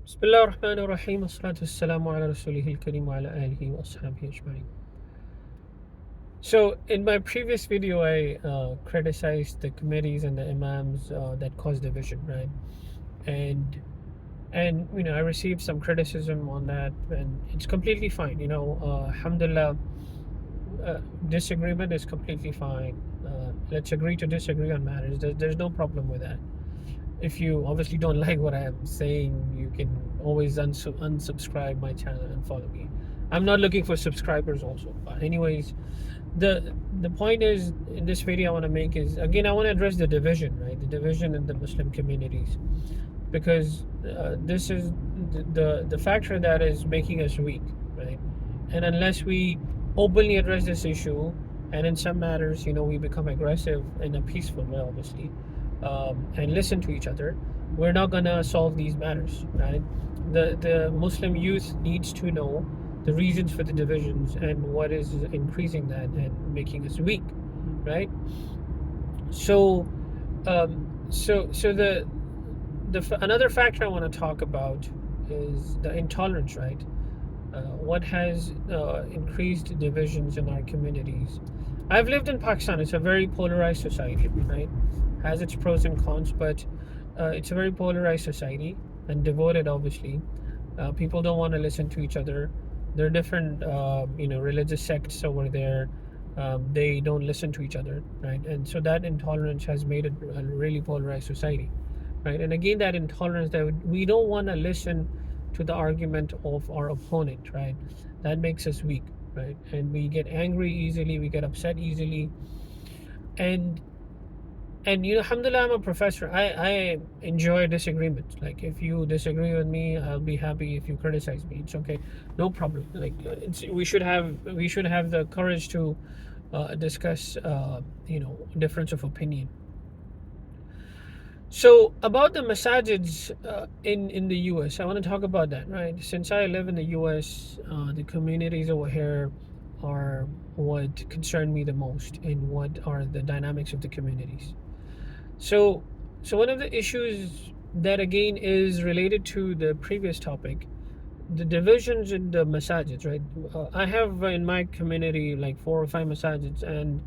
بسم الله الرحمن الرحيم والصلاة والسلام على رسوله الكريم وعلى آله وأصحابه أجمعين. So in my previous video, I criticized the committees and the imams that cause division, right? And I received some criticism on that, and it's completely fine. Alhamdulillah, disagreement is completely fine. Let's agree to disagree on matters. There's no problem with that. If you obviously don't like what I am saying, you can always unsubscribe my channel and follow me. I'm not looking for subscribers also. But anyways, the point is in this video I want to make is, again, I want to address the division, right? The division in the Muslim communities, because this is the factor that is making us weak, right? And unless we openly address this issue, and in some matters, we become aggressive in a peaceful way, obviously, and listen to each other, we're not gonna solve these matters, right? The Muslim youth needs to know the reasons for the divisions and what is increasing that and making us weak, right? So, so another factor I want to talk about is the intolerance, right? What has increased divisions in our communities? I've lived in Pakistan. It's a very polarized society, right? Has its pros and cons, but it's a very polarized society and devoted, obviously. People don't want to listen to each other. There are different, religious sects over there. They don't listen to each other, right? And so that intolerance has made it a really polarized society, right? And again, that intolerance, that we don't want to listen to the argument of our opponent, right? That makes us weak, right? And we get angry easily, we get upset easily, and alhamdulillah, I'm a professor. I enjoy disagreement. Like, if you disagree with me, I'll be happy. If you criticize me, it's okay, no problem. Like, we should have the courage to discuss difference of opinion. So about the Masjids in the US, I want to talk about that, right? Since I live in the US, the communities over here are what concern me the most, and what are the dynamics of the communities. So, so one of the issues that again is related to the previous topic, the divisions in the masajids, right? I have in my community like 4 or 5 masajids, and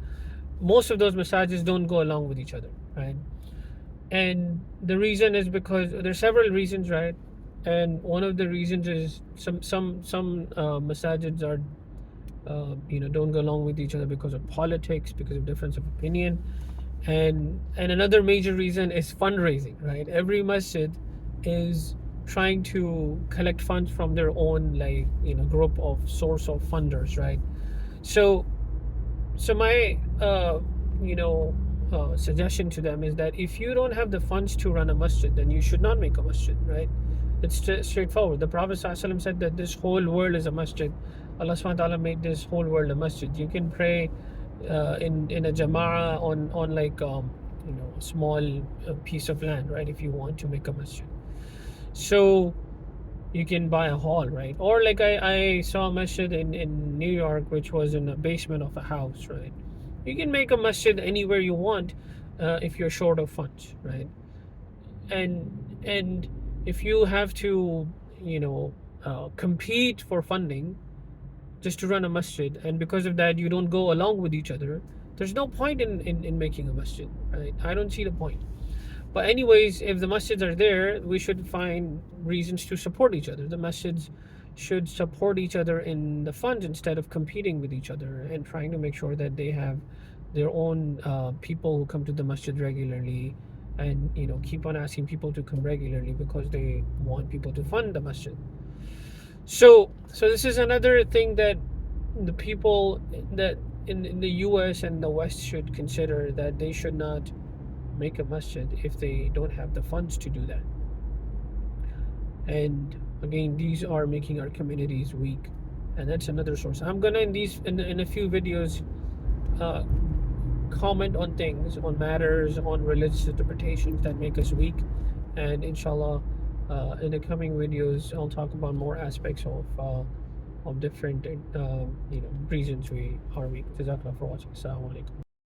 most of those masajids don't go along with each other, right? And the reason is because there's several reasons, right? And one of the reasons is some masajids are don't go along with each other because of politics, because of difference of opinion, and another major reason is fundraising, right? Every masjid is trying to collect funds from their own, like, group of source of funders, right? So my suggestion to them is that if you don't have the funds to run a masjid, then you should not make a masjid, right? It's straightforward. The Prophet ﷺ said that this whole world is a masjid. Allah subhanahu wa ta'ala made this whole world a masjid. You can pray in a jama'ah on like a small piece of land, right? If you want to make a masjid, so you can buy a hall, right? Or like I saw a masjid in New York, which was in the basement of a house, right? You can make a masjid anywhere you want, if you're short of funds, right? And if you have to compete for funding just to run a masjid, and because of that you don't go along with each other, there's no point in making a masjid, right? I don't see the point. But anyways, if the masjids are there, we should find reasons to support each other. The masjids should support each other in the funds instead of competing with each other and trying to make sure that they have their own people who come to the masjid regularly, and keep on asking people to come regularly because they want people to fund the masjid. So this is another thing that the people that in the US and the West should consider, that they should not make a masjid if they don't have the funds to do that. And again, these are making our communities weak, and that's another source. I'm gonna in a few videos comment on things, on matters, on religious interpretations that make us weak, and inshallah, in the coming videos I'll talk about more aspects of different reasons we are weak. Jazakallah for watching. Assalamu alaikum.